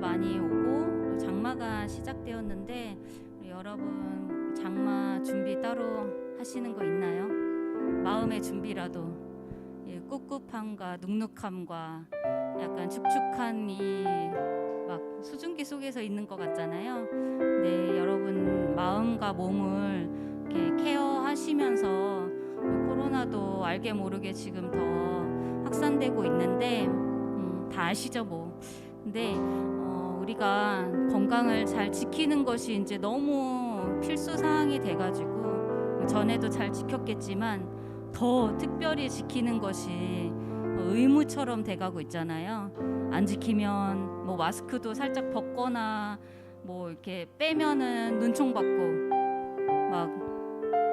많이 오고 장마가 시작되었는데 여러분 장마 준비 따로 하시는 거 있나요? 마음의 준비라도 꿉꿉함과 눅눅함과 약간 축축한 이 막 수증기 속에서 있는 것 같잖아요. 네, 여러분 마음과 몸을 이렇게 케어하시면서 코로나도 알게 모르게 지금 더 확산되고 있는데 다 아시죠 뭐. 근데 우리가 건강을 잘 지키는 것이 이제 너무 필수 사항이 돼가지고 전에도 잘 지켰겠지만 더 특별히 지키는 것이 의무처럼 돼가고 있잖아요. 안 지키면 뭐 마스크도 살짝 벗거나 뭐 이렇게 빼면은 눈총 받고 막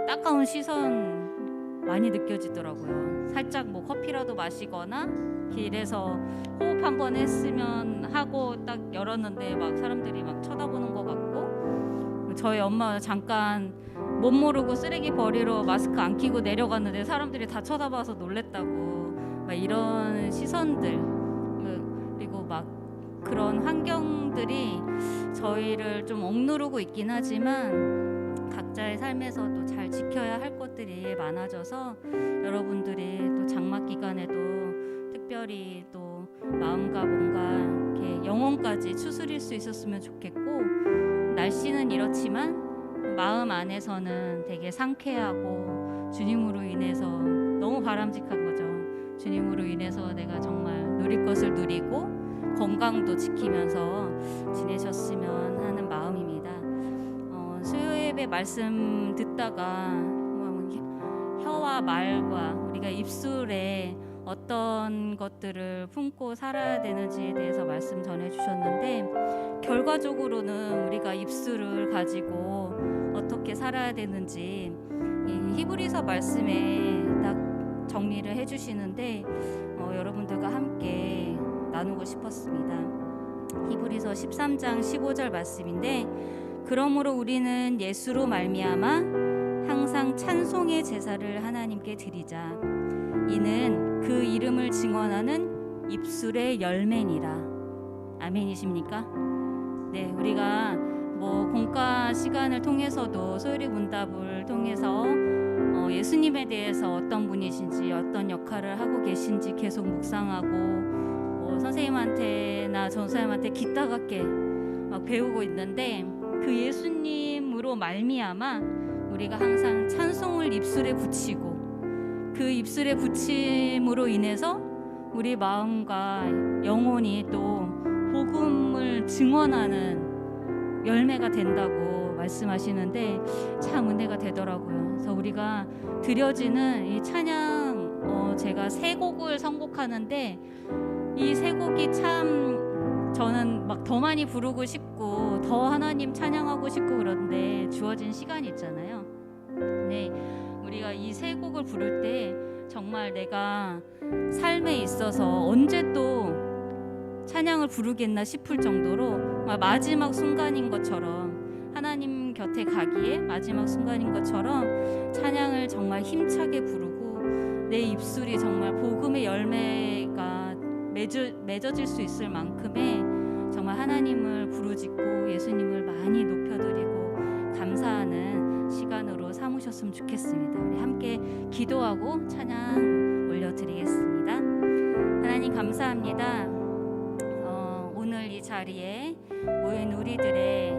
따가운 시선 많이 느껴지더라고요. 살짝 뭐 커피라도 마시거나 길에서 호흡 한번 했으면 하고 딱 열었는데 막 사람들이 막 쳐다보는 것 같고, 저희 엄마 잠깐 못 모르고 쓰레기 버리러 마스크 안 끼고 내려갔는데 사람들이 다 쳐다봐서 놀랬다고, 막 이런 시선들, 그리고 막 그런 환경들이 저희를 좀 억누르고 있긴 하지만 각자의 삶에서도 잘 지켜야 할 것들이 많아져서 여러분들이 또 장마 기간에도 특별히 또 마음과 몸과 이렇게 영혼까지 추스릴 수 있었으면 좋겠고, 날씨는 이렇지만 마음 안에서는 되게 상쾌하고 주님으로 인해서 너무 바람직한 거죠. 주님으로 인해서 내가 정말 누릴 것을 누리고 건강도 지키면서 지내셨으면 하는 마음입니다. 수요예배 말씀 듣다가 혀와 말과 우리가 입술에 어떤 것들을 품고 살아야 되는지에 대해서 말씀 전해주셨는데, 결과적으로는 우리가 입술을 가지고 어떻게 살아야 되는지 이 히브리서 말씀에 딱 정리를 해주시는데 여러분들과 함께 나누고 싶었습니다. 히브리서 13장 15절 말씀인데, 그러므로 우리는 예수로 말미암아 항상 찬송의 제사를 하나님께 드리자. 이는 그 이름을 증언하는 입술의 열매니라. 아멘이십니까? 네, 우리가 뭐 공과 시간을 통해서도 소요리 문답을 통해서 예수님에 대해서 어떤 분이신지 어떤 역할을 하고 계신지 계속 묵상하고 선생님한테나 전사님한테 기타같게 배우고 있는데, 그 예수님으로 말미암아 우리가 항상 찬송을 입술에 붙이고 그 입술에 붙임으로 인해서 우리 마음과 영혼이 또 복음을 증언하는 열매가 된다고 말씀하시는데 참 은혜가 되더라고요. 그래서 우리가 드려지는 이 찬양, 제가 세 곡을 선곡하는데 이 세 곡이 참 저는 막 더 많이 부르고 싶고 더 하나님 찬양하고 싶고 그런데 주어진 시간이 있잖아요. 네, 우리가 이 세 곡을 부를 때 정말 내가 삶에 있어서 언제 또 찬양을 부르겠나 싶을 정도로 마지막 순간인 것처럼, 하나님 곁에 가기에 마지막 순간인 것처럼 찬양을 정말 힘차게 부르고 내 입술이 정말 복음의 열매가 맺어질 수 있을 만큼의 정말 하나님을 부르짖고 예수님을 많이 높여드리고 감사하는 시간으로 삼으셨으면 좋겠습니다. 우리 함께 기도하고 찬양 올려드리겠습니다. 하나님 감사합니다. 오늘 이 자리에 모인 우리들의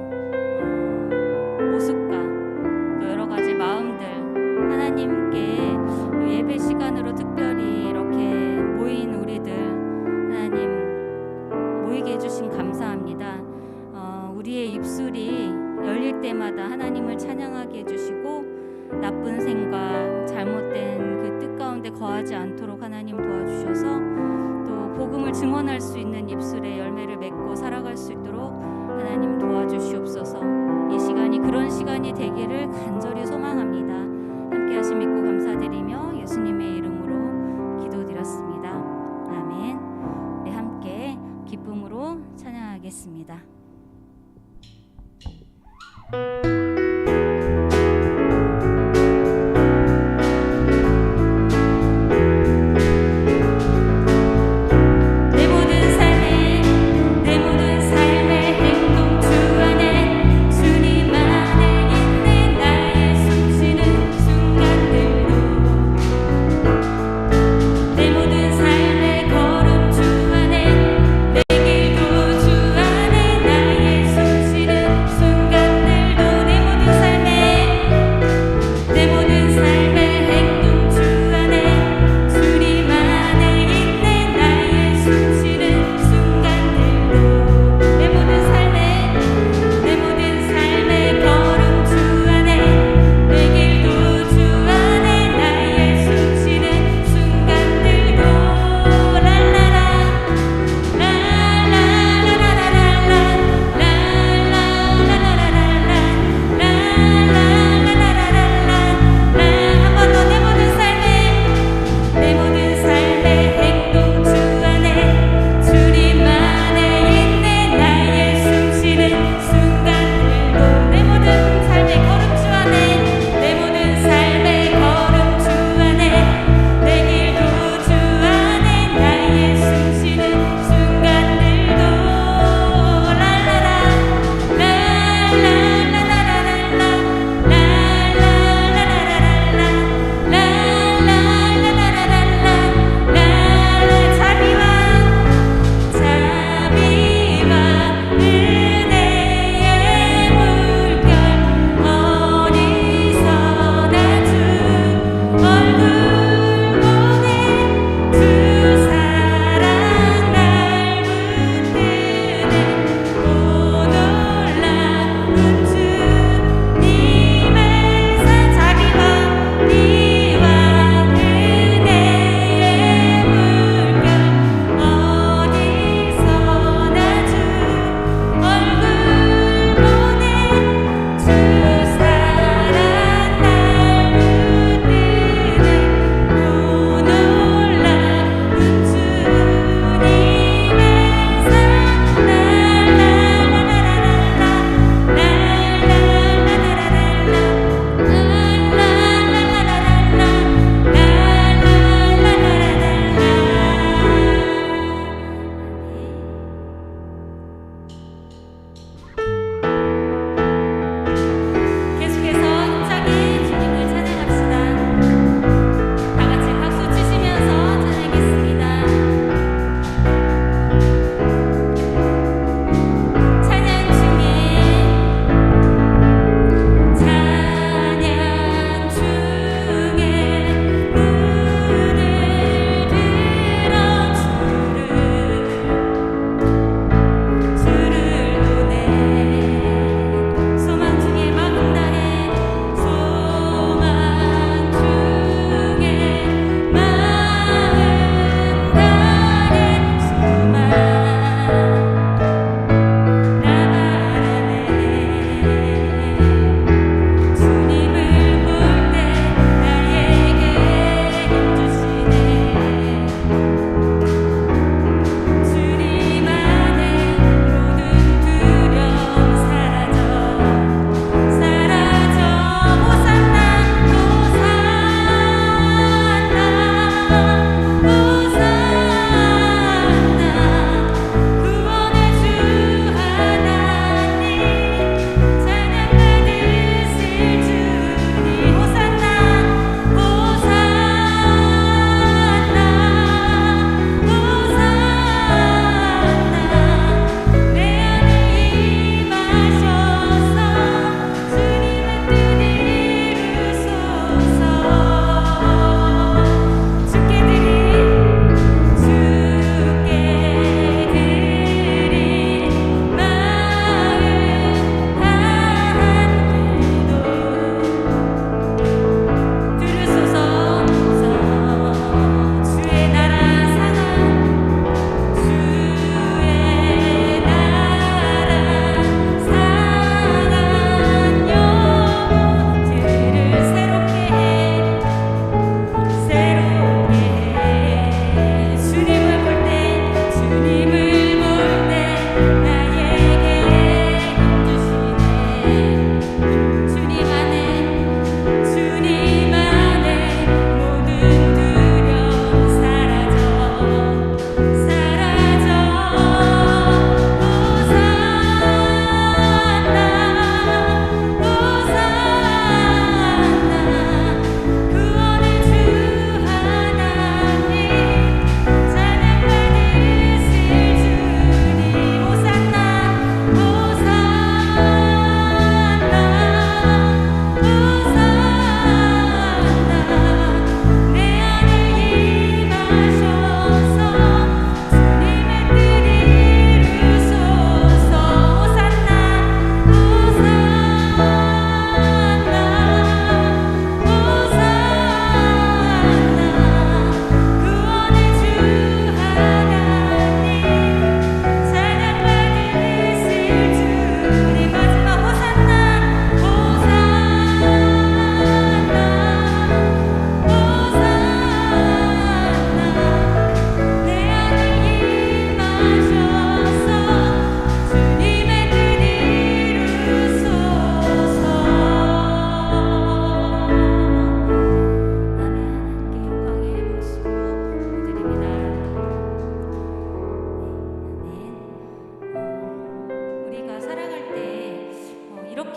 모습과 또 여러 가지 마음들, 하나님께 예배 시간으로 특별히 이렇게 모인 우리들 하나님 모이게 해주신 감사합니다. 우리의 입술이 열릴 때마다 하나님을 찬양하게 해주시고 나쁜 생각, 잘못된 그 뜻 가운데 거하지 않도록 하나님 도와주셔서 또 복음을 증언할 수 있는 입술의 열매를 맺고 살아갈 수 있도록 하나님 도와주시옵소서. 이 시간이 그런 시간이 되기를 간절히 소망합니다. 함께 하심 믿고 감사드리며 예수님의 이름으로 기도드렸습니다. 아멘. 우리 함께 기쁨으로 찬양하겠습니다. 내 모든 삶에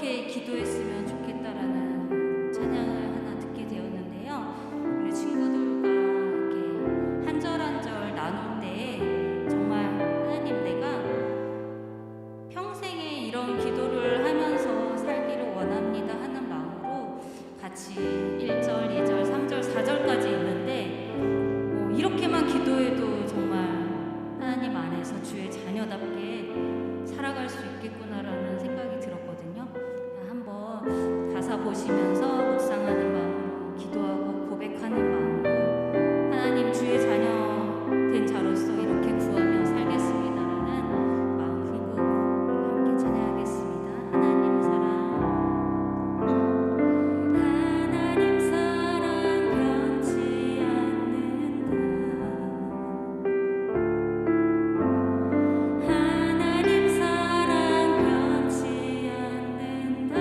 이렇게 기도했으면 좋겠다라는 찬양을 하나 듣게 되었는데요. 우리 친구들과 이렇게 한 절 한 절 나눌 때 정말 하나님, 내가 평생에 이런 기도를 하면서 살기를 원합니다 하는 마음으로 같이 1절, 2절, 3절, 4절까지 있는데 이렇게만 기도해도 정말 하나님 안에서 주의 자녀답게 살아갈 수 있겠구나라는 생각이 들었거든요. 한번 가사 보시면서 묵상하는 마음으로, 기도하고 고백하는 마음으로 하나님 주의 자녀 된 자로서 이렇게 구하며 살겠습니다라는 마음 품고 함께 찬양하겠습니다. 하나님 사랑, 하나님 사랑 변치 않는다. 하나님 사랑 변치 않는다.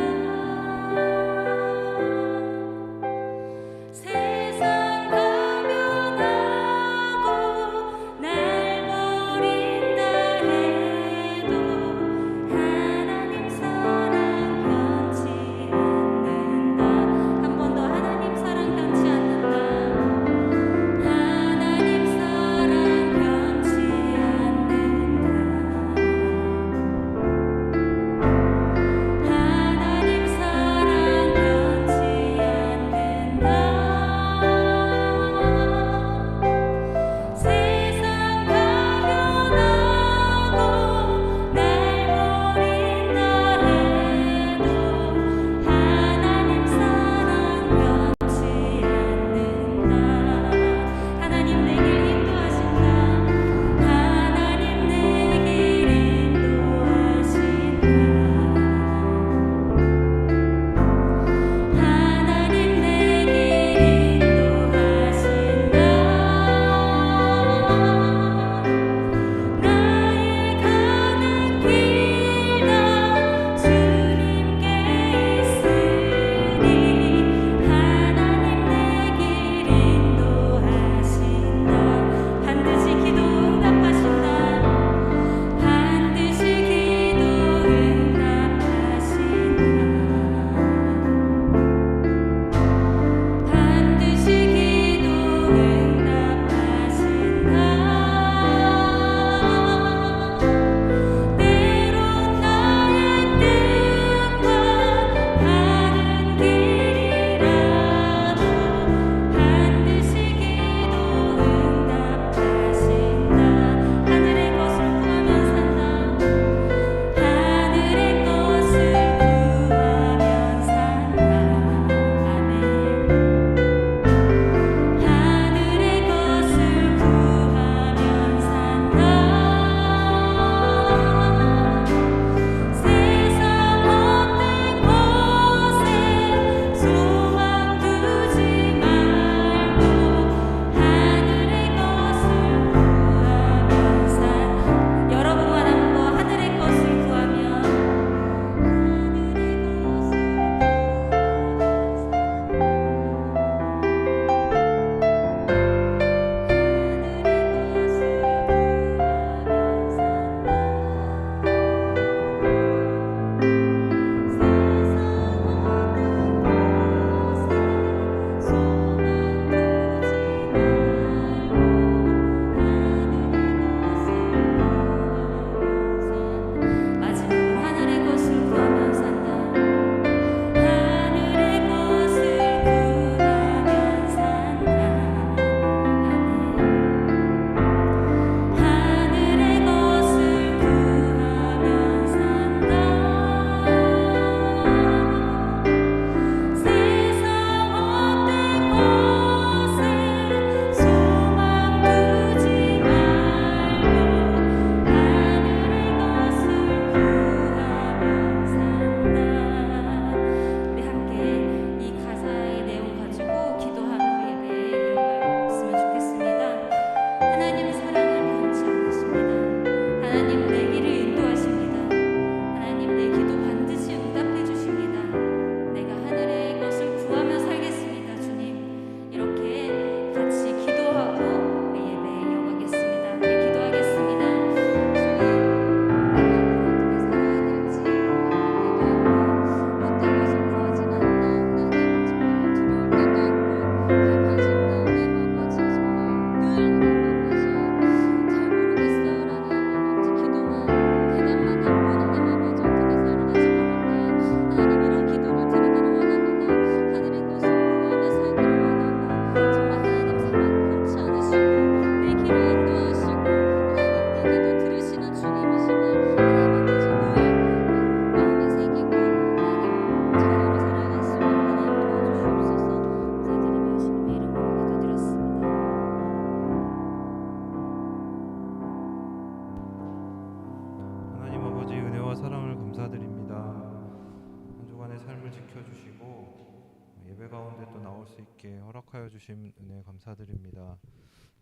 삶을 지켜주시고 예배 가운데 또 나올 수 있게 허락하여 주신 은혜 감사드립니다.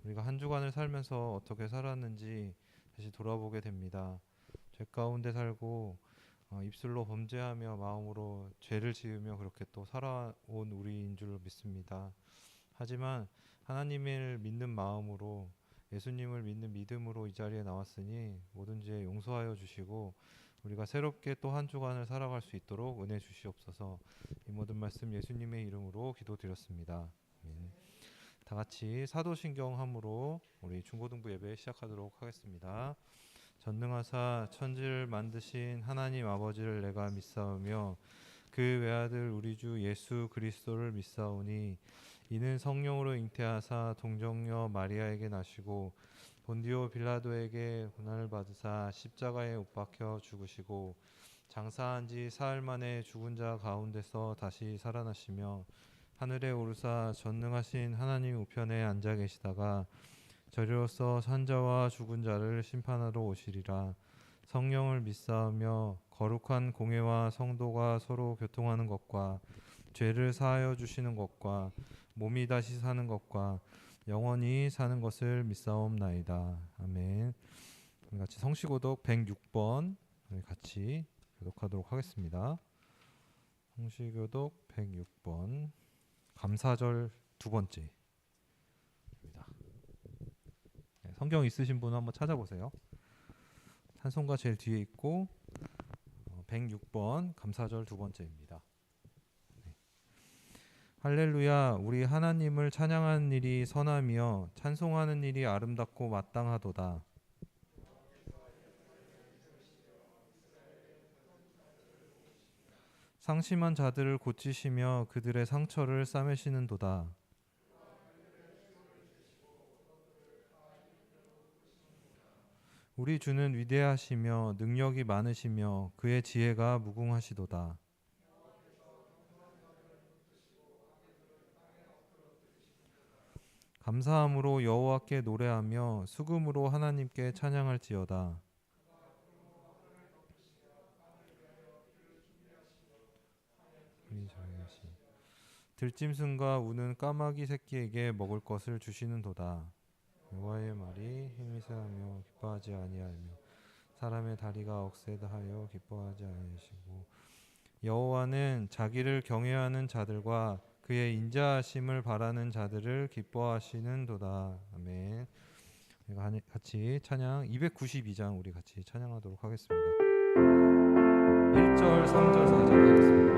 우리가 한 주간을 살면서 어떻게 살았는지 다시 돌아보게 됩니다. 죄 가운데 살고 입술로 범죄하며 마음으로 죄를 지으며 그렇게 또 살아온 우리인 줄 믿습니다. 하지만 하나님을 믿는 마음으로 예수님을 믿는 믿음으로 이 자리에 나왔으니 모든 죄 용서하여 주시고 우리가 새롭게 또 한 주간을 살아갈 수 있도록 은혜 주시옵소서. 이 모든 말씀 예수님의 이름으로 기도드렸습니다. 아멘. 다 같이 사도신경함으로 우리 중고등부 예배 시작하도록 하겠습니다. 전능하사 천지를 만드신 하나님 아버지를 내가 믿사오며 그 외아들 우리 주 예수 그리스도를 믿사오니 이는 성령으로 잉태하사 동정녀 마리아에게 나시고 본디오 빌라도에게 고난을 받으사 십자가에 못 박혀 죽으시고 장사한 지 사흘 만에 죽은 자 가운데서 다시 살아나시며 하늘에 오르사 전능하신 하나님 우편에 앉아 계시다가 저리로서 산자와 죽은 자를 심판하러 오시리라. 성령을 믿사오며 거룩한 공회와 성도가 서로 교통하는 것과 죄를 사하여 주시는 것과 몸이 다시 사는 것과 영원히 사는 것을 믿사옵나이다. 아멘. 우리 같이 성시고독 106번 우리 같이 교독하도록 하겠습니다. 성시교독 106번 감사절 두 번째입니다. 성경 있으신 분은 한번 찾아보세요. 찬송가 제일 뒤에 있고 106번 감사절 두 번째입니다. 할렐루야. 우리 하나님을 찬양하는 일이 선하며 찬송하는 일이 아름답고 마땅하도다. 상심한 자들을 고치시며 그들의 상처를 싸매시는도다. 우리 주는 위대하시며 능력이 많으시며 그의 지혜가 무궁하시도다. 감사함으로 여호와께 노래하며 수금으로 하나님께 찬양할지어다. 들짐승과 우는 까마귀 새끼에게 먹을 것을 주시는도다. 여호와의 말이 힘이 세하며 기뻐하지 아니하며 사람의 다리가 억세다하여 기뻐하지 아니하시고 여호와는 자기를 경외하는 자들과 그의 인자하심을 바라는 자들을 기뻐하시는도다. 아멘. 같이 찬양 292장 우리 같이 찬양하도록 하겠습니다. 1절, 3절, 4절 하겠습니다.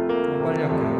좀 빨리 할게요.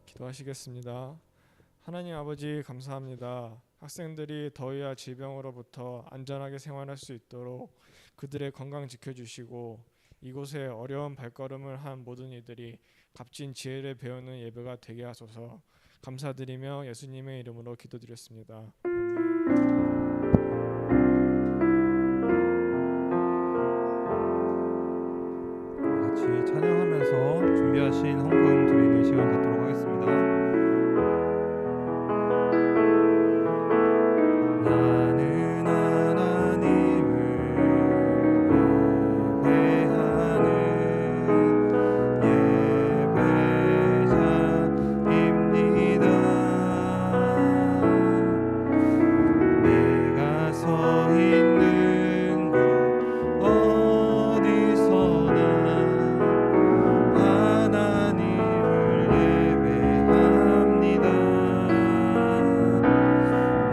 기도하시겠습니다. 하나님 아버지 감사합니다. 학생들이 더위와 질병으로부터 안전하게 생활할 수 있도록 그들의 건강 지켜주시고 이곳에 어려운 발걸음을 한 모든 이들이 값진 지혜를 배우는 예배가 되게 하소서. 감사드리며 예수님의 이름으로 기도드렸습니다. 아멘. 같이 찬양하면서 준비하신 헌금 드리는 시간 갖도록 하겠습니다. 나는 하나님을 예배하는 예배자입니다. 내가 서 있는 곳 어디서나 하나님을 예배합니다.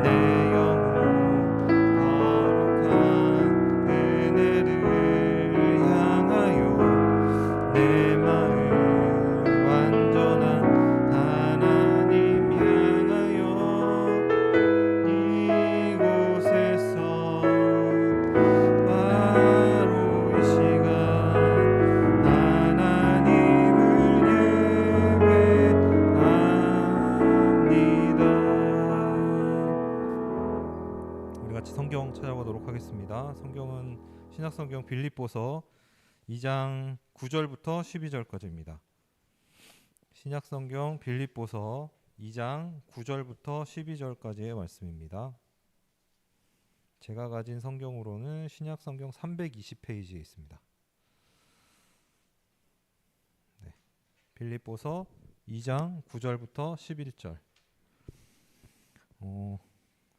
내 영혼 거룩한 은혜를 향하여 내 마음 완전한 하나님 향하여 이곳에서 바로 이 시간 하나님을 예배합니다. 우리 같이 성경 찾아보도록 하겠습니다. 성경은 신약성경 빌립보서 2장 9절부터 12절까지입니다. 신약성경 빌립보서 2장 9절부터 12절까지의 말씀입니다. 제가 가진 성경으로는 신약성경 320페이지에 있습니다. 네. 빌립보서 2장 9절부터 11절.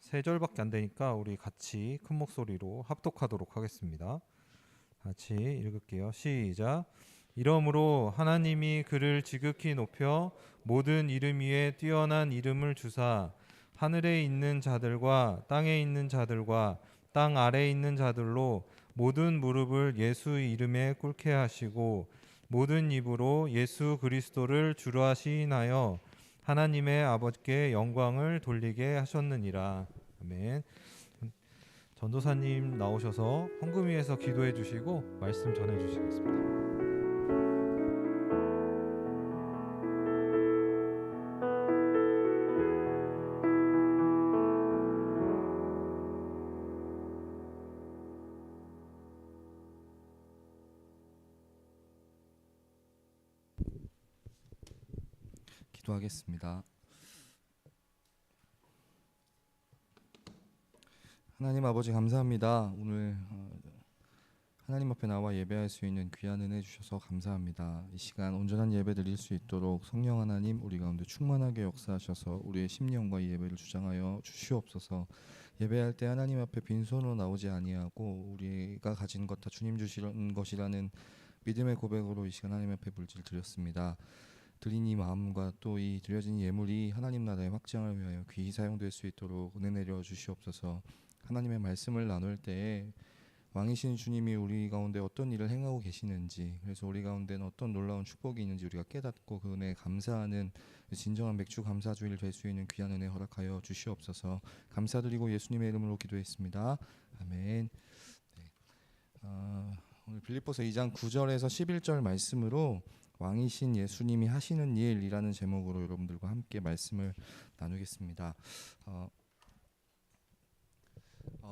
3절밖에 안 되니까 우리 같이 큰 목소리로 합독하도록 하겠습니다. 같이 읽을게요. 시작. 이러므로 하나님이 그를 지극히 높여 모든 이름 위에 뛰어난 이름을 주사 하늘에 있는 자들과 땅에 있는 자들과 땅 아래에 있는 자들로 모든 무릎을 예수 이름에 꿇게 하시고 모든 입으로 예수 그리스도를 주로 시인하여 하나님의 아버지께 영광을 돌리게 하셨느니라. 아멘. 전도사님 나오셔서 헌금 위에서 기도해 주시고 말씀 전해 주시겠습니다. 기도하겠습니다. 하나님 아버지 감사합니다. 오늘 하나님 앞에 나와 예배할 수 있는 귀한 은혜 주셔서 감사합니다. 이 시간 온전한 예배 드릴 수 있도록 성령 하나님 우리 가운데 충만하게 역사하셔서 우리의 심령과 이 예배를 주장하여 주시옵소서. 예배할 때 하나님 앞에 빈손으로 나오지 아니하고 우리가 가진 것 다 주님 주시는 것이라는 믿음의 고백으로 이 시간 하나님 앞에 물질 드렸습니다. 드린 이 마음과 또 이 드려진 예물이 하나님 나라의 확장을 위하여 귀히 사용될 수 있도록 은혜 내려 주시옵소서. 하나님의 말씀을 나눌 때에 왕이신 주님이 우리 가운데 어떤 일을 행하고 계시는지, 그래서 우리 가운데는 어떤 놀라운 축복이 있는지 우리가 깨닫고 그 은혜에 감사하는 진정한 맥주 감사주일 될 수 있는 귀한 은혜 허락하여 주시옵소서. 감사드리고 예수님의 이름으로 기도했습니다. 아멘. 네. 오늘 빌립보서 2장 9절에서 11절 말씀으로 왕이신 예수님이 하시는 일이라는 제목으로 여러분들과 함께 말씀을 나누겠습니다.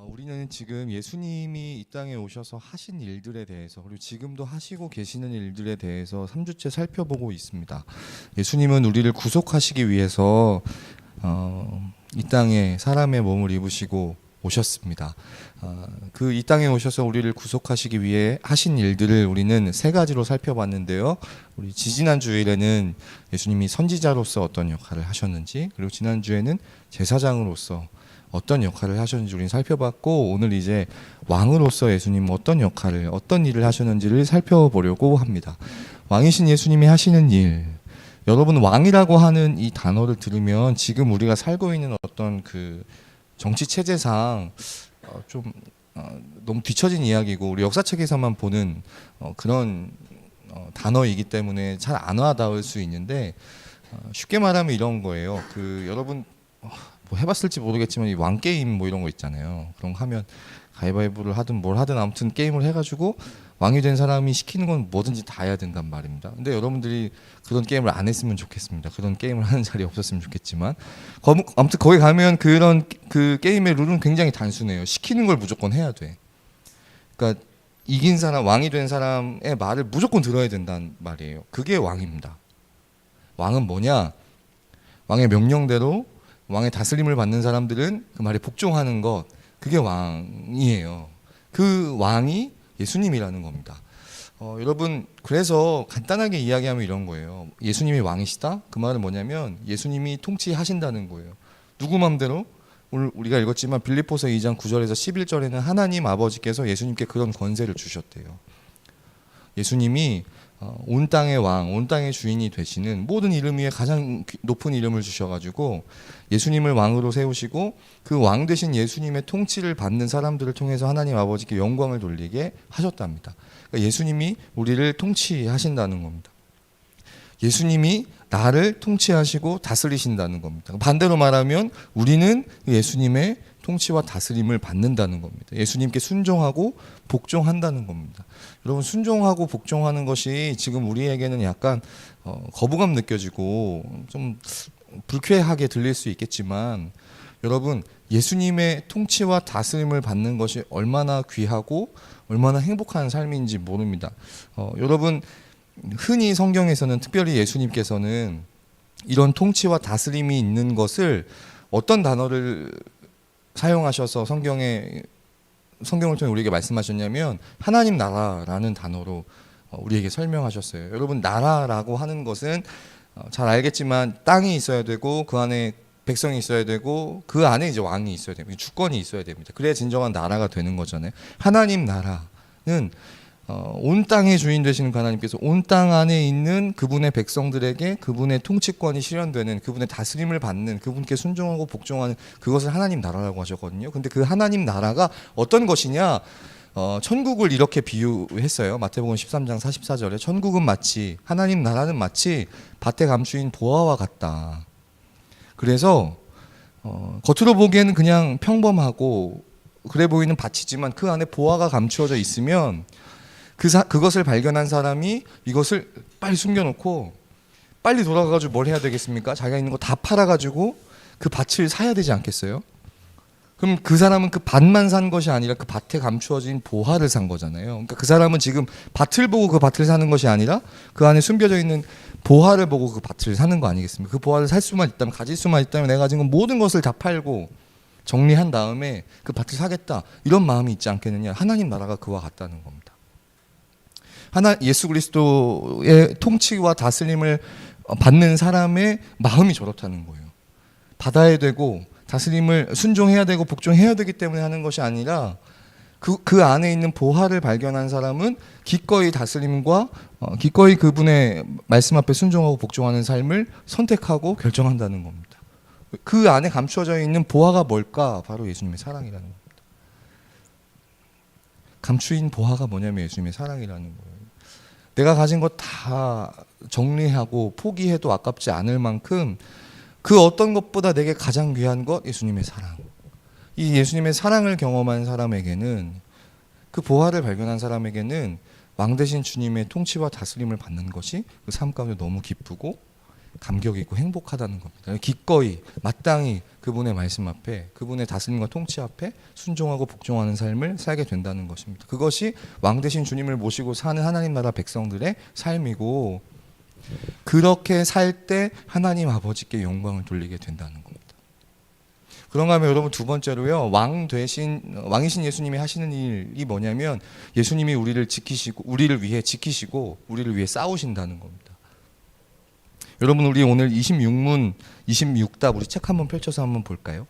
우리는 지금 예수님이 이 땅에 오셔서 하신 일들에 대해서, 그리고 지금도 하시고 계시는 일들에 대해서 3주째 살펴보고 있습니다. 예수님은 우리를 구속하시기 위해서 이 땅에 사람의 몸을 입으시고 오셨습니다. 그 이 땅에 오셔서 우리를 구속하시기 위해 하신 일들을 우리는 세 가지로 살펴봤는데요. 우리 지지난 주일에는 예수님이 선지자로서 어떤 역할을 하셨는지, 그리고 지난 주에는 제사장으로서 어떤 역할을 하셨는지 우리는 살펴봤고, 오늘 이제 왕으로서 예수님 어떤 역할을, 어떤 일을 하셨는지를 살펴보려고 합니다. 왕이신 예수님이 하시는 일, 여러분 왕이라고 하는 이 단어를 들으면 지금 우리가 살고 있는 어떤 그 정치 체제상 좀 너무 뒤처진 이야기고 우리 역사책에서만 보는 그런 단어이기 때문에 잘 안 와닿을 수 있는데, 쉽게 말하면 이런 거예요. 그 여러분 뭐 해봤을지 모르겠지만 이 왕 게임 뭐 이런 거 있잖아요. 그런 거 하면 가위바위보를 하든 뭘 하든 아무튼 게임을 해가지고 왕이 된 사람이 시키는 건 뭐든지 다 해야 된단 말입니다. 근데 여러분들이 그런 게임을 안 했으면 좋겠습니다. 그런 게임을 하는 자리 없었으면 좋겠지만 아무튼 거기 가면 그런 그 게임의 룰은 굉장히 단순해요. 시키는 걸 무조건 해야 돼. 그러니까 이긴 사람, 왕이 된 사람의 말을 무조건 들어야 된다는 말이에요. 그게 왕입니다. 왕은 뭐냐? 왕의 명령대로 왕의 다스림을 받는 사람들은 그 말에 복종하는 것, 그게 왕이에요. 그 왕이 예수님이라는 겁니다. 여러분, 그래서 간단하게 이야기하면 이런 거예요. 예수님이 왕이시다? 그 말은 뭐냐면 예수님이 통치하신다는 거예요. 누구 맘대로? 오늘 우리가 읽었지만 빌립보서 2장 9절에서 11절에는 하나님 아버지께서 예수님께 그런 권세를 주셨대요. 예수님이 온 땅의 왕, 온 땅의 주인이 되시는 모든 이름 위에 가장 높은 이름을 주셔가지고 예수님을 왕으로 세우시고 그 왕 되신 예수님의 통치를 받는 사람들을 통해서 하나님 아버지께 영광을 돌리게 하셨답니다. 그러니까 예수님이 우리를 통치하신다는 겁니다. 예수님이 나를 통치하시고 다스리신다는 겁니다. 반대로 말하면 우리는 예수님의 통치와 다스림을 받는다는 겁니다. 예수님께 순종하고 복종한다는 겁니다. 여러분, 순종하고 복종하는 것이 지금 우리에게는 약간 거부감 느껴지고 좀 불쾌하게 들릴 수 있겠지만 여러분, 예수님의 통치와 다스림을 받는 것이 얼마나 귀하고 얼마나 행복한 삶인지 모릅니다. 여러분, 흔히 성경에서는 특별히 예수님께서는 이런 통치와 다스림이 있는 것을 어떤 단어를 사용하셔서 성경을 통해 우리에게 말씀하셨냐면 하나님 나라라는 단어로 우리에게 설명하셨어요. 여러분, 나라라고 하는 것은 잘 알겠지만 땅이 있어야 되고 그 안에 백성이 있어야 되고 그 안에 이제 왕이 있어야 됩니다. 주권이 있어야 됩니다. 그래야 진정한 나라가 되는 거잖아요. 하나님 나라는 온 땅의 주인 되시는 하나님께서 온 땅 안에 있는 그분의 백성들에게 그분의 통치권이 실현되는, 그분의 다스림을 받는, 그분께 순종하고 복종하는 그것을 하나님 나라라고 하셨거든요. 근데 그 하나님 나라가 어떤 것이냐? 천국을 이렇게 비유했어요. 마태복음 13장 44절에 천국은 마치, 하나님 나라는 마치 밭에 감추인 보화와 같다. 그래서 겉으로 보기에는 그냥 평범하고 그래 보이는 밭이지만 그 안에 보화가 감추어져 있으면 그것을 발견한 사람이 이것을 빨리 숨겨놓고 빨리 돌아가가지고 뭘 해야 되겠습니까? 자기가 있는 거 다 팔아가지고 그 밭을 사야 되지 않겠어요? 그럼 그 사람은 그 밭만 산 것이 아니라 그 밭에 감추어진 보화를 산 거잖아요. 그러니까 그 사람은 지금 밭을 보고 그 밭을 사는 것이 아니라 그 안에 숨겨져 있는 보화를 보고 그 밭을 사는 거 아니겠습니까? 그 보화를 살 수만 있다면, 가질 수만 있다면 내가 지금 모든 것을 다 팔고 정리한 다음에 그 밭을 사겠다, 이런 마음이 있지 않겠느냐. 하나님 나라가 그와 같다는 겁니다. 예수 그리스도의 통치와 다스림을 받는 사람의 마음이 저렇다는 거예요. 받아야 되고 다스림을 순종해야 되고 복종해야 되기 때문에 하는 것이 아니라 그 안에 있는 보화를 발견한 사람은 기꺼이 다스림과 기꺼이 그분의 말씀 앞에 순종하고 복종하는 삶을 선택하고 결정한다는 겁니다. 그 안에 감추어져 있는 보화가 뭘까? 바로 예수님의 사랑이라는 겁니다. 감추인 보화가 뭐냐면 예수님의 사랑이라는 거예요. 내가 가진 것 다 정리하고 포기해도 아깝지 않을 만큼 그 어떤 것보다 내게 가장 귀한 것, 예수님의 사랑. 이 예수님의 사랑을 경험한 사람에게는, 그 보화를 발견한 사람에게는 왕 되신 주님의 통치와 다스림을 받는 것이 그 삶 가운데 너무 기쁘고 감격 있고 행복하다는 겁니다. 기꺼이 마땅히 그분의 말씀 앞에, 그분의 다스림과 통치 앞에 순종하고 복종하는 삶을 살게 된다는 것입니다. 그것이 왕 되신 주님을 모시고 사는 하나님 나라 백성들의 삶이고, 그렇게 살 때 하나님 아버지께 영광을 돌리게 된다는 겁니다. 그런가 하면 여러분, 두 번째로요, 왕이신 예수님이 하시는 일이 뭐냐면 예수님이 우리를 지키시고, 우리를 위해 지키시고 우리를 위해 싸우신다는 겁니다. 여러분, 우리 오늘 26문 26답 우리 책 한번 펼쳐서 한번 볼까요?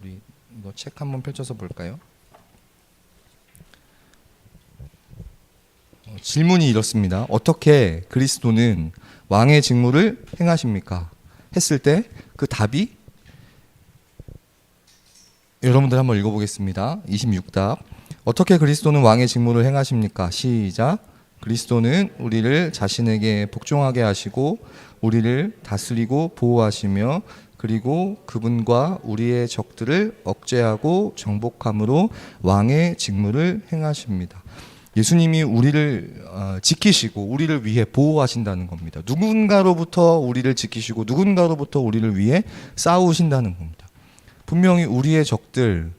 우리 이거 책 한번 펼쳐서 볼까요? 질문이 이렇습니다. 어떻게 그리스도는 왕의 직무를 행하십니까? 했을 때 그 답이, 여러분들 한번 읽어보겠습니다. 26답. 어떻게 그리스도는 왕의 직무를 행하십니까? 시작. 그리스도는 우리를 자신에게 복종하게 하시고 우리를 다스리고 보호하시며 그리고 그분과 우리의 적들을 억제하고 정복함으로 왕의 직무를 행하십니다. 예수님이 우리를 지키시고 우리를 위해 보호하신다는 겁니다. 누군가로부터 우리를 지키시고 누군가로부터 우리를 위해 싸우신다는 겁니다. 분명히 우리의 적들,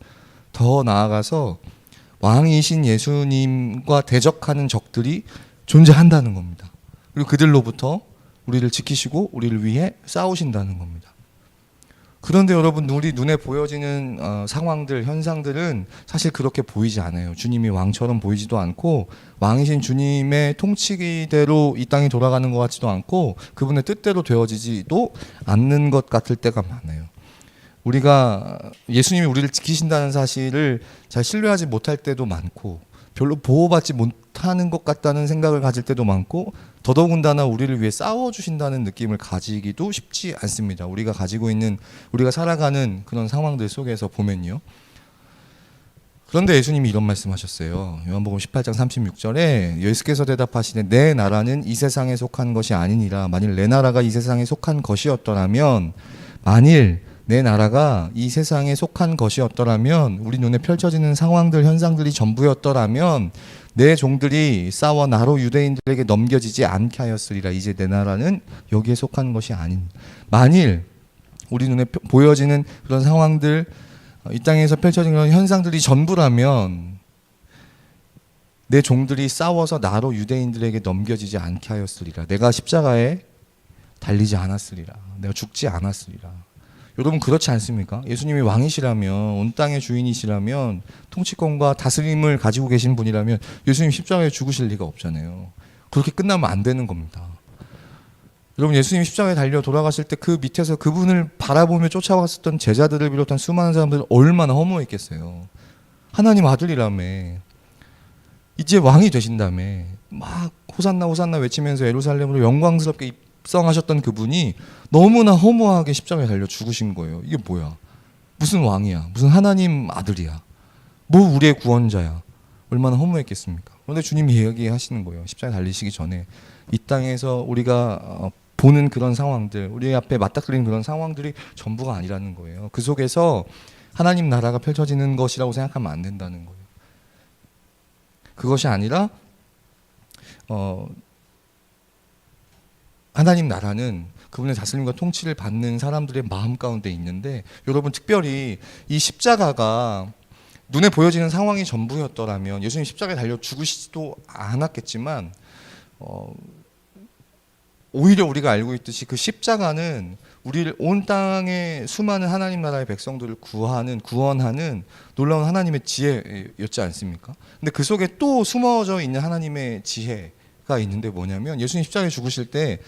더 나아가서 왕이신 예수님과 대적하는 적들이 존재한다는 겁니다. 그리고 그들로부터 우리를 지키시고 우리를 위해 싸우신다는 겁니다. 그런데 여러분, 우리 눈에 보여지는 상황들, 현상들은 사실 그렇게 보이지 않아요. 주님이 왕처럼 보이지도 않고 왕이신 주님의 통치대로 이 땅이 돌아가는 것 같지도 않고 그분의 뜻대로 되어지지도 않는 것 같을 때가 많아요. 우리가 예수님이 우리를 지키신다는 사실을 잘 신뢰하지 못할 때도 많고 별로 보호받지 못하는 것 같다는 생각을 가질 때도 많고 더더군다나 우리를 위해 싸워주신다는 느낌을 가지기도 쉽지 않습니다. 우리가 가지고 있는, 우리가 살아가는 그런 상황들 속에서 보면요. 그런데 예수님이 이런 말씀하셨어요. 요한복음 18장 36절에 예수께서 대답하시되 내 나라는 이 세상에 속한 것이 아니니라. 만일 내 나라가 이 세상에 속한 것이었더라면, 만일 내 나라가 이 세상에 속한 것이었더라면, 우리 눈에 펼쳐지는 상황들, 현상들이 전부였더라면 내 종들이 싸워 나로 유대인들에게 넘겨지지 않게 하였으리라. 이제 내 나라는 여기에 속한 것이 아닌, 만일 우리 눈에 보여지는 그런 상황들, 이 땅에서 펼쳐지는 그런 현상들이 전부라면 내 종들이 싸워서 나로 유대인들에게 넘겨지지 않게 하였으리라. 내가 십자가에 달리지 않았으리라. 내가 죽지 않았으리라. 여러분, 그렇지 않습니까? 예수님이 왕이시라면, 온 땅의 주인이시라면, 통치권과 다스림을 가지고 계신 분이라면 예수님 십자가에 죽으실 리가 없잖아요. 그렇게 끝나면 안 되는 겁니다. 여러분, 예수님이 십자가에 달려 돌아가실 때 그 밑에서 그분을 바라보며 쫓아왔었던 제자들을 비롯한 수많은 사람들은 얼마나 허무했겠어요. 하나님 아들이라며, 이제 왕이 되신다며 막 호산나 호산나 외치면서 예루살렘으로 영광스럽게 입성하셨던 그분이 너무나 허무하게 십자가에 달려 죽으신 거예요. 이게 뭐야? 무슨 왕이야? 무슨 하나님 아들이야? 뭐 우리의 구원자야? 얼마나 허무했겠습니까? 그런데 주님이 얘기하시는 거예요. 십자가에 달리시기 전에 이 땅에서 우리가 보는 그런 상황들, 우리 앞에 맞닥뜨리는 그런 상황들이 전부가 아니라는 거예요. 그 속에서 하나님 나라가 펼쳐지는 것이라고 생각하면 안 된다는 거예요. 그것이 아니라 하나님 나라는 그분의 다스림과 통치를 받는 사람들의 마음 가운데 있는데, 여러분, 특별히 이 십자가가 눈에 보여지는 상황이 전부였더라면 예수님 십자가에 달려 죽으시지도 않았겠지만, 오히려 우리가 알고 있듯이 그 십자가는 우리를, 온 땅의 수많은 하나님 나라의 백성들을 구원하는 놀라운 하나님의 지혜였지 않습니까? 근데 그 속에 또 숨어져 있는 하나님의 지혜가 있는데 뭐냐면, 예수님 십자가에 죽으실 때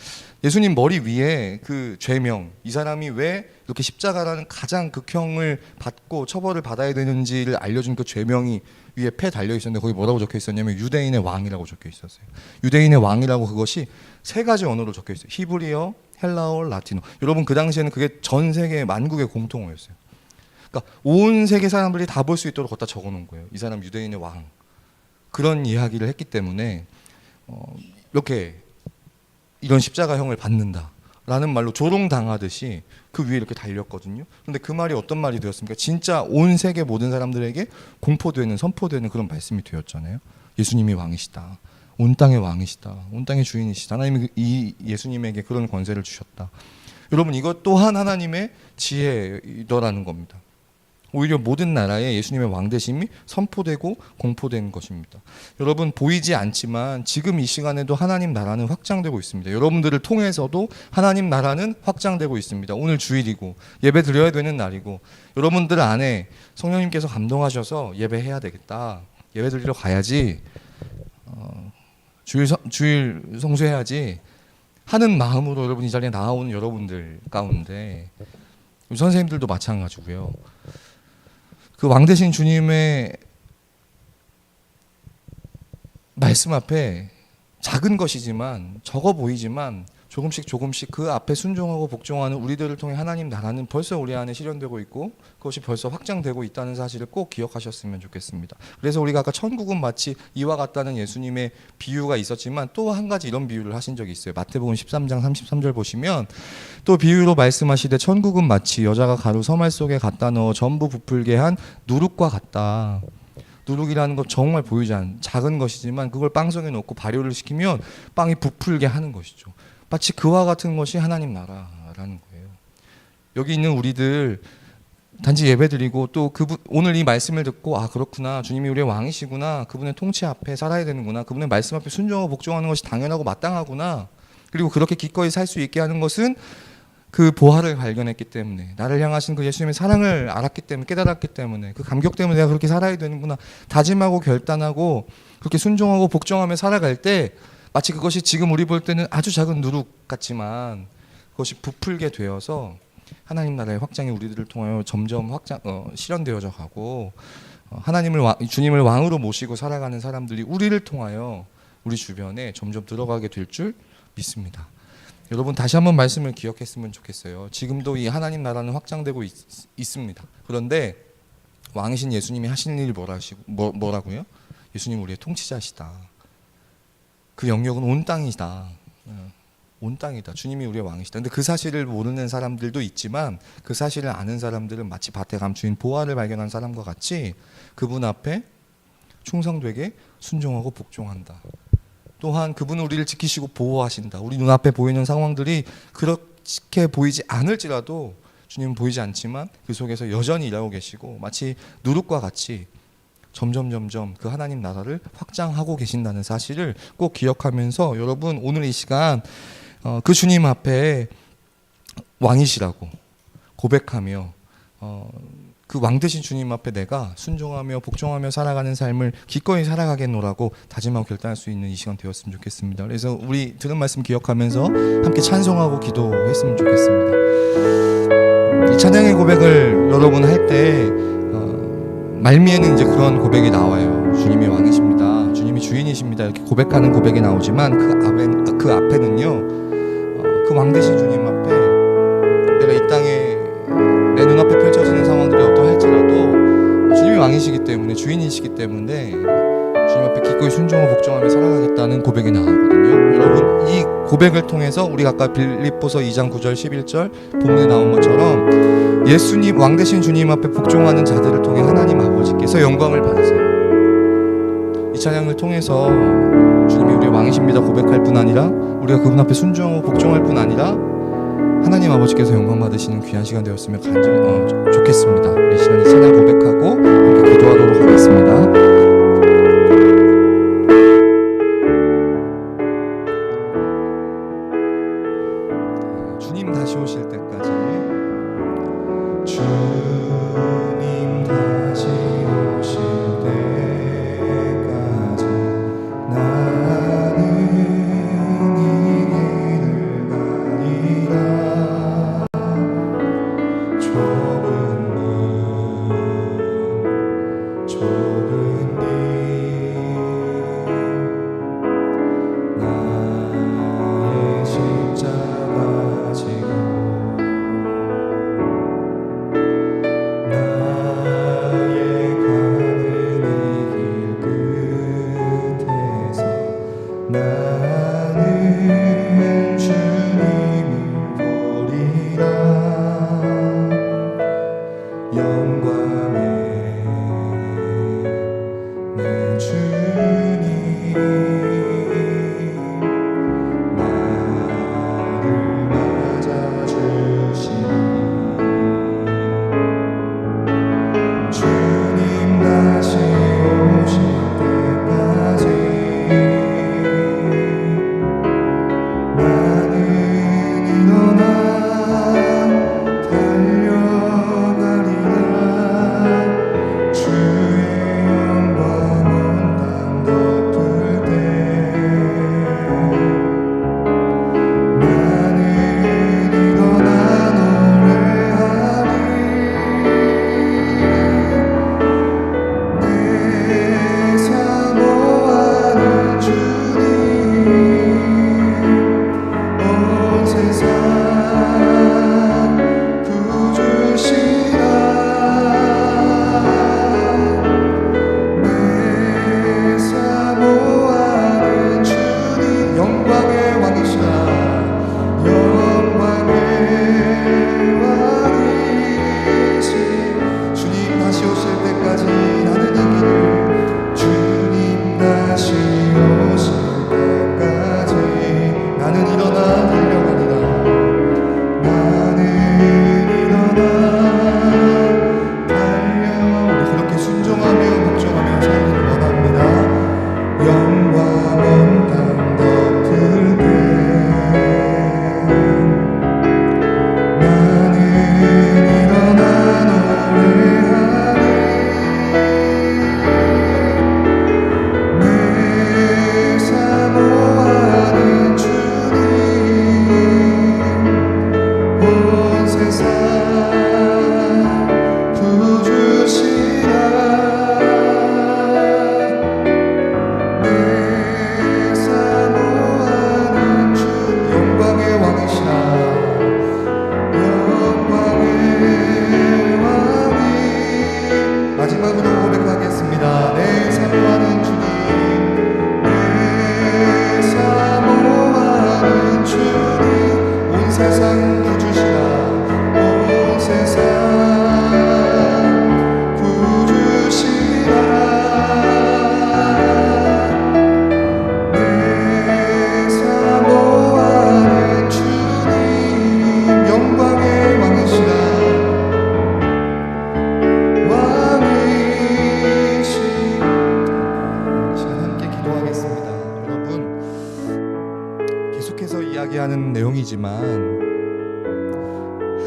예수님 머리 위에 그 죄명, 이 사람이 왜 이렇게 십자가라는 가장 극형을 받고 처벌을 받아야 되는지를 알려준 그 죄명이 위에 패 달려 있었는데, 거기 뭐라고 적혀 있었냐면 유대인의 왕이라고 적혀 있었어요. 유대인의 왕이라고, 그것이 세 가지 언어로 적혀 있어요. 히브리어, 헬라어, 라틴어. 여러분, 그 당시에는 그게 전 세계 만국의 공통어였어요. 그러니까 온 세계 사람들이 다 볼 수 있도록 갖다 적어 놓은 거예요. 이 사람 유대인의 왕. 그런 이야기를 했기 때문에 이렇게 이런 십자가형을 받는다라는 말로 조롱당하듯이 그 위에 이렇게 달렸거든요. 그런데 그 말이 어떤 말이 되었습니까? 진짜 온 세계 모든 사람들에게 공포되는, 선포되는 그런 말씀이 되었잖아요. 예수님이 왕이시다. 온 땅의 왕이시다. 온 땅의 주인이시다. 하나님이 이 예수님에게 그런 권세를 주셨다. 여러분, 이것 또한 하나님의 지혜이더라는 겁니다. 오히려 모든 나라에 예수님의 왕되심이 선포되고 공포된 것입니다. 여러분, 보이지 않지만 지금 이 시간에도 하나님 나라는 확장되고 있습니다. 여러분들을 통해서도 하나님 나라는 확장되고 있습니다. 오늘 주일이고 예배 드려야 되는 날이고, 여러분들 안에 성령님께서 감동하셔서 예배해야 되겠다, 예배 드리러 가야지, 주일 성수해야지 하는 마음으로 여러분 이 자리에 나오는 여러분들 가운데, 선생님들도 마찬가지고요. 그 왕 되신 주님의 말씀 앞에 작은 것이지만, 적어 보이지만 조금씩 그 앞에 순종하고 복종하는 우리들을 통해 하나님 나라는 벌써 우리 안에 실현되고 있고 그것이 벌써 확장되고 있다는 사실을 꼭 기억하셨으면 좋겠습니다. 그래서 우리가 아까 천국은 마치 이와 같다는 예수님의 비유가 있었지만 또 한 가지 이런 비유를 하신 적이 있어요. 마태복음 13장 33절 보시면 또 비유로 말씀하시되 천국은 마치 여자가 가루 서말 속에 갖다 넣어 전부 부풀게 한 누룩과 같다. 누룩이라는 것 정말 보이지 않는 작은 것이지만 그걸 빵 속에 넣고 발효를 시키면 빵이 부풀게 하는 것이죠. 마치 그와 같은 것이 하나님 나라라는 거예요. 여기 있는 우리들 단지 예배드리고 또 그분 오늘 이 말씀을 듣고 아 그렇구나 주님이 우리의 왕이시구나 그분의 통치 앞에 살아야 되는구나 그분의 말씀 앞에 순종하고 복종하는 것이 당연하고 마땅하구나 그리고 그렇게 기꺼이 살 수 있게 하는 것은 그 보화를 발견했기 때문에 나를 향하신 그 예수님의 사랑을 알았기 때문에 깨달았기 때문에 그 감격 때문에 내가 그렇게 살아야 되는구나 다짐하고 결단하고 그렇게 순종하고 복종하며 살아갈 때 마치 그것이 지금 우리 볼 때는 아주 작은 누룩 같지만 그것이 부풀게 되어서 하나님 나라의 확장이 우리들을 통하여 점점 실현되어져 가고 주님을 왕으로 모시고 살아가는 사람들이 우리를 통하여 우리 주변에 점점 들어가게 될 줄 믿습니다. 여러분 다시 한번 말씀을 기억했으면 좋겠어요. 지금도 이 하나님 나라는 확장되고 있습니다. 그런데 왕이신 예수님이 하시는 일이 뭐라고요? 예수님 우리의 통치자시다. 그 영역은 온 땅이다. 온 땅이다. 주님이 우리의 왕이시다. 근데 그 사실을 모르는 사람들도 있지만 그 사실을 아는 사람들은 마치 밭에 감추인 보화를 발견한 사람과 같이 그분 앞에 충성되게 순종하고 복종한다. 또한 그분은 우리를 지키시고 보호하신다. 우리 눈앞에 보이는 상황들이 그렇게 보이지 않을지라도 주님은 보이지 않지만 그 속에서 여전히 일하고 계시고 마치 누룩과 같이 점점 그 하나님 나라를 확장하고 계신다는 사실을 꼭 기억하면서 여러분 오늘 이 시간 그 주님 앞에 왕이시라고 고백하며 그 왕 되신 주님 앞에 내가 순종하며 복종하며 살아가는 삶을 기꺼이 살아가겠노라고 다짐하고 결단할 수 있는 이 시간 되었으면 좋겠습니다. 그래서 우리 들은 말씀 기억하면서 함께 찬송하고 기도했으면 좋겠습니다. 이 찬양의 고백을 여러분 할 때 말미에는 이제 그런 고백이 나와요. 주님이 왕이십니다. 주님이 주인이십니다. 이렇게 고백하는 고백이 나오지만 그 앞에는요. 그 왕 되신 주님 앞에 내가 이 땅에 내 눈앞에 펼쳐지는 상황들이 어떠할지라도 주님이 왕이시기 때문에 주인이시기 때문에 주님 앞에 기꺼이 순종하고 복종하며 살아가겠다는 고백이 나오거든요. 여러분 이 고백을 통해서 우리가 아까 빌립보서 2장 9절 11절 본문에 나온 것처럼 예수님 왕 되신 주님 앞에 복종하는 자들을 통해 하나님 아버지께서 영광을 받으세요. 이 찬양을 통해서 주님이 우리의 왕이십니다 고백할 뿐 아니라 우리가 그분 앞에 순종하고 복종할 뿐 아니라 하나님 아버지께서 영광 받으시는 귀한 시간 되었으면 간절히 좋겠습니다. 이 시간 이 찬양 고백하고 함께 기도하도록 하겠습니다. 주님 다시 오실 때까지 주님 다시 오실 때까지 나는 이 길을 가리라 좁은 길 나의 십자가 지고 나의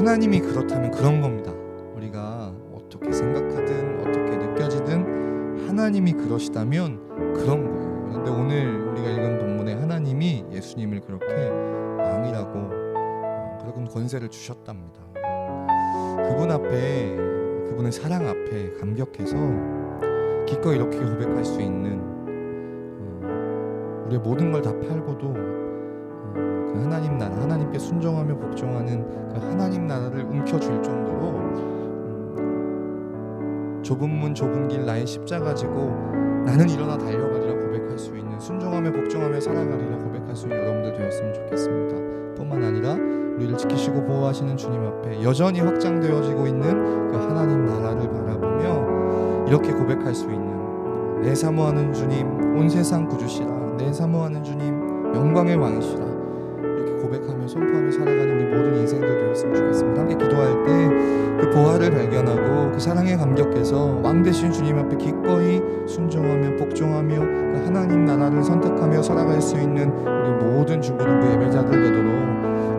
하나님이 그렇다면 그런 겁니다. 우리가 어떻게 생각하든 어떻게 느껴지든 하나님이 그러시다면 그런 거예요. 그런데 오늘 우리가 읽은 본문에 하나님이 예수님을 그렇게 왕이라고 그런 권세를 주셨답니다. 그분 앞에, 그분의 사랑 앞에 감격해서 기꺼이 이렇게 고백할 수 있는, 우리의 모든 걸 다 팔고도 그 하나님 나라, 하나님께 순종하며 복종하는 그 하나님 나라를 움켜쥘 정도로 좁은 문 좁은 길 나의 십자가 지고 나는 일어나 달려가리라 고백할 수 있는, 순종하며 복종하며 살아가리라 고백할 수 있는 여러분들 되었으면 좋겠습니다. 뿐만 아니라 우리를 지키시고 보호하시는 주님 앞에 여전히 확장되어지고 있는 그 하나님 나라를 바라보며 이렇게 고백할 수 있는, 내 사모하는 주님 온 세상 구주시라, 내 사모하는 주님 영광의 왕이시라, 이렇게 고백하며 선포하며 살아가는 우리 모든 인생들 되었으면 좋겠습니다. 함께 기도할 때 그 보화를 발견하고 그 사랑에 감격해서 왕 되신 주님 앞에 기꺼이 순종하며 복종하며 그 하나님 나라를 선택하며 살아갈 수 있는 우리 모든 중고등부 예배자들 되도록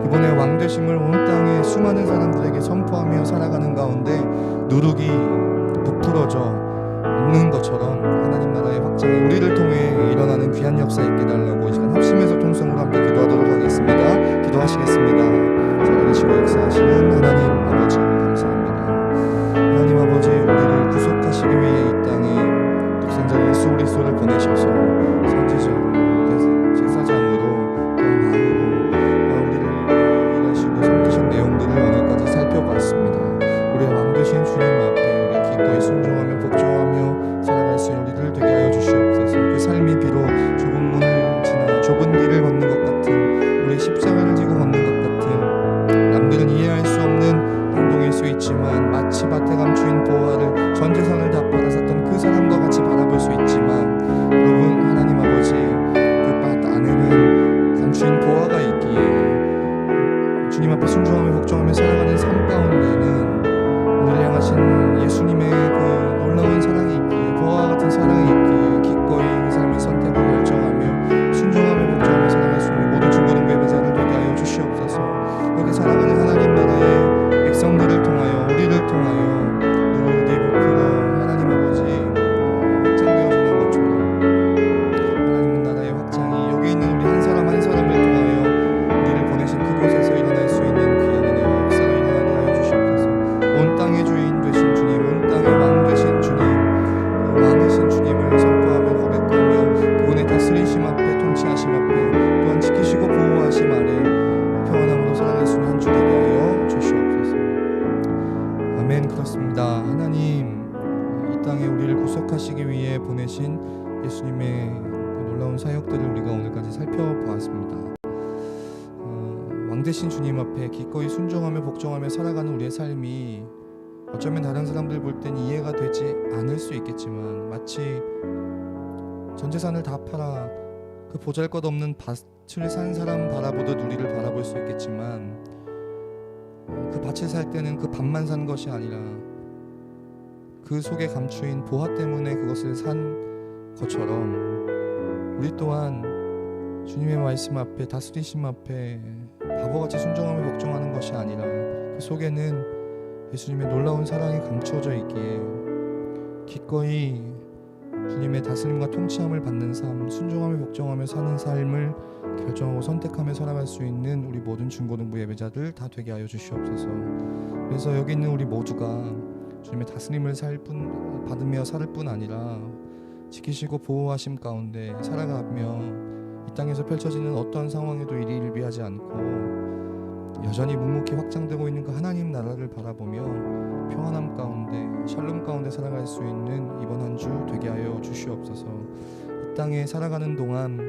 그분의 왕 되심을 온 땅에 수많은 사람들에게 선포하며 살아가는 가운데 누룩이 부풀어져 없는 것처럼 하나님 나라의 확장이 우리를 통해 일어나는 귀한 역사 있게 달라고 이 시간 합심해서 통성으로 함께 기도하도록 하겠습니다. 기도하시겠습니다. 살아계시고 역사하시는 하나님 아버지 감사합니다. 하나님 아버지, 우리를 구속하시기 위해 이 땅에 독생자 예수 그리스도를 보내셔서 선지자로 제사장으로 또 왕으로 우리를 일하시고 섬기신 내용들을 오늘까지 살펴봤습니다. 우리의 왕 되신 주님 앞에 우리 기꺼이 순종하며 복종하며 살아갈 수 있는 우리들 되게 하여 주시옵소서. 그 삶이 비록 좁은 문을 지나 좁은 길을 걷는 것 같은, 우리의 십자가를 지고 걷는 것 같은, 남들은 이해할 수 없는 행동일 수 있지만 마치 밭에 감추인 보화를 전 재산을 다 팔아샀던 그 사람과 같이 바라볼 수 있지만, 여러분 하나님 아버지, 그 밭 안에는 감추인 보화가 있기에 주님 앞에 순종하며 복종하며 살아가는 삶 가운데는 우리를 향하신 예수님의 그 놀라운 사랑이 있기에, 보화와 같은 사랑이 있기에 기꺼이 그 삶의 선택을 결정하며 순종하며 복종하며 살아갈 수 있는 모든 중고등부 예배자를 되게 하여 주시옵소서. 그렇게 살아가는 하나님 나라의 백성들을 통하여, 우리를 통하여 누룩이 부풀어 하나님 아버지 확장되어지는 것처럼 하나님 나라의 확장이 여기 있는 우리 한 사람 한 사람을 통하여 우리를 보내신 그곳에서 일어날 수 있는 귀한 은혜와 역사가 일어나게 하여 주시옵소서. 온 땅의 주인 되신 주님, 온 땅의 왕 되신 주님, 그 왕이신 주님을 선포하며 고백하며 그분의 다스리심 앞에, 통치하심 앞에, 또한 지키시고 보호하심 아래 평안함으로 살아갈 수 있는 한 주 되게 하여 주시옵소서. 아멘. 그렇습니다. 하나님 이 땅에 우리를 구속하시기 위해 보내신 예수님의 그 놀라운 사역들을 우리가 오늘까지 살펴보았습니다. 왕 되신 주님 앞에 기꺼이 순종하며 복종하며 살아가는 우리의 삶이 어쩌면 다른 사람들 볼 땐 이해가 되지 않을 수 있겠지만, 마치 전 재산을 다 팔아 그 보잘것없는 밭을 산 사람 바라보듯 우리를 바라볼 수 있겠지만, 그 밭을 살 때는 그 밭만 산 것이 아니라 그 속에 감추인 보화 때문에 그것을 산 것처럼 우리 또한 주님의 말씀 앞에, 다스리심 앞에 바보같이 순종하며 복종하는 것이 아니라 그 속에는 예수님의 놀라운 사랑이 감추어져 있기에 기꺼이 주님의 다스림과 통치함을 받는 삶, 순종하며 복종하며 사는 삶을 결정하고 선택하며 살아갈 수 있는 우리 모든 중고등부 예배자들 다 되게 하여 주시옵소서. 그래서 여기 있는 우리 모두가 주님의 다스림을 받으며 살 뿐 아니라 지키시고 보호하심 가운데 살아가며 이 땅에서 펼쳐지는 어떠한 상황에도 일희일비하지 않고 여전히 묵묵히 확장되고 있는 그 하나님 나라를 바라보며 평안함 가운데, 샬롬 가운데 살아갈 수 있는 이번 한 주 되게 하여 주시옵소서. 이 땅에 살아가는 동안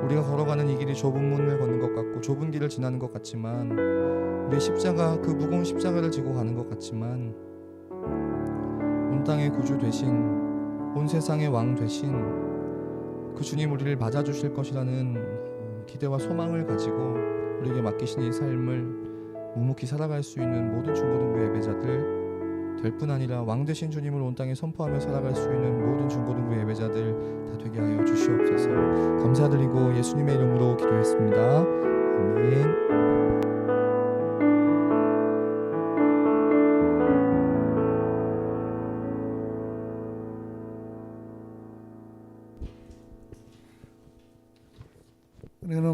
우리가 걸어가는 이 길이 좁은 문을 걷는 것 같고 좁은 길을 지나는 것 같지만, 우리의 십자가, 그 무거운 십자가를 지고 가는 것 같지만, 온 땅의 구주 되신, 온 세상의 왕 되신 그 주님 우리를 맞아주실 것이라는 기대와 소망을 가지고 우리에게 맡기신 이 삶을 묵묵히 살아갈 수 있는 모든 중고등부 예배자들 될 뿐 아니라 왕 되신 주님을 온 땅에 선포하며 살아갈 수 있는 모든 중고등부 예배자들 다 되게 하여 주시옵소서. 감사드리고 예수님의 이름으로 기도했습니다. 아멘.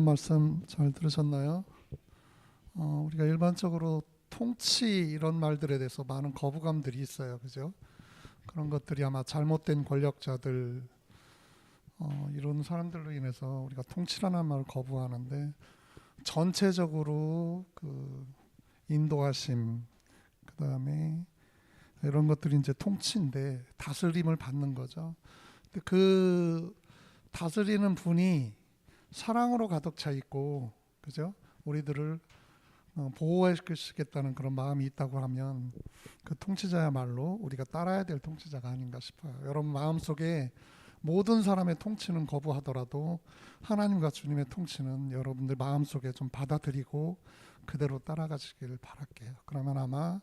은혜로운 말씀 잘 들으셨나요? 우리가 일반적으로 통치 이런 말들에 대해서 많은 거부감들이 있어요. 그죠? 그런 것들이 아마 잘못된 권력자들 이런 사람들로 인해서 우리가 통치라는 말을 거부하는데, 전체적으로 그 인도하심, 그다음에 이런 것들이 이제 통치인데 다스림을 받는 거죠. 근데 그 다스리는 분이 사랑으로 가득 차 있고, 그죠? 우리들을 보호해 주시겠다는 그런 마음이 있다고 하면 그 통치자야말로 우리가 따라야 될 통치자가 아닌가 싶어요. 여러분 마음속에 모든 사람의 통치는 거부하더라도 하나님과 주님의 통치는 여러분들 마음속에 좀 받아들이고 그대로 따라가시길 바랄게요. 그러면 아마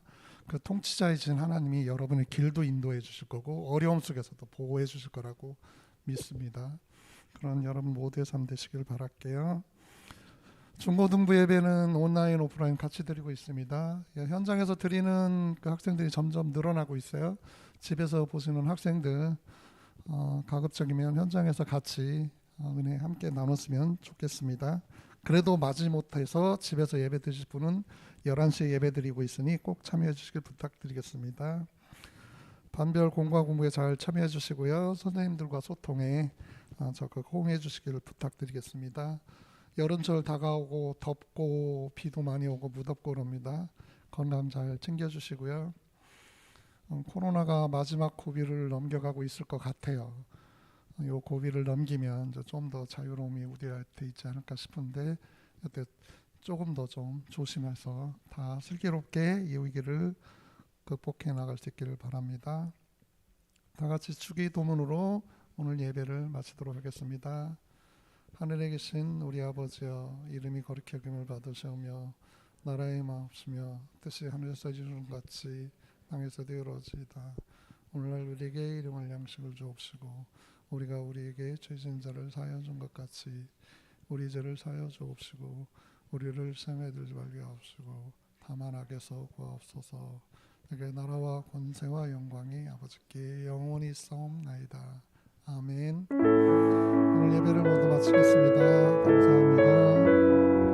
그 통치자이신 하나님이 여러분의 길도 인도해 주실 거고 어려움 속에서도 보호해 주실 거라고 믿습니다. 그런 여러분 모두의 삶 되시길 바랄게요. 중고등부 예배는 온라인, 오프라인 같이 드리고 있습니다. 현장에서 드리는 그 학생들이 점점 늘어나고 있어요. 집에서 보시는 학생들 가급적이면 현장에서 같이 은혜 함께 나눴으면 좋겠습니다. 그래도 마지못해서 집에서 예배 드실 분은 11시에 예배 드리고 있으니 꼭 참여해 주시길 부탁드리겠습니다. 반별 공과 공부에 잘 참여해 주시고요. 선생님들과 소통에 적극 호응해 주시기를 부탁드리겠습니다. 여름철 다가오고 덥고 비도 많이 오고 무덥고 그럽니다. 건강 잘 챙겨주시고요. 코로나가 마지막 고비를 넘겨가고 있을 것 같아요. 이 고비를 넘기면 좀 더 자유로움이 우리한테 있지 않을까 싶은데, 이때 조금 더 좀 조심해서 다 슬기롭게 이 위기를 극복해 나갈 수 있기를 바랍니다. 다 같이 주기도문으로 오늘 예배를 마치도록 하겠습니다. 하늘에 계신 우리 아버지여, 이름이 거룩히 여김을 받으시오며 나라의 마옵시며 뜻이 하늘에서 이루는 같이 땅에서도 이루어지이다. 오늘날 우리에게 일용할 양식을 주옵시고 우리가 우리에게 죄진 자를 사하여 준 것 같이 우리 죄를 사하여 주옵시고 우리를 시험에 들지 말게 하옵시고 다만 악에서 구하옵소서. 내게 나라와 권세와 영광이 아버지께 영원히 있사옵나이다. 아멘. 오늘 예배를 모두 마치겠습니다. 감사합니다.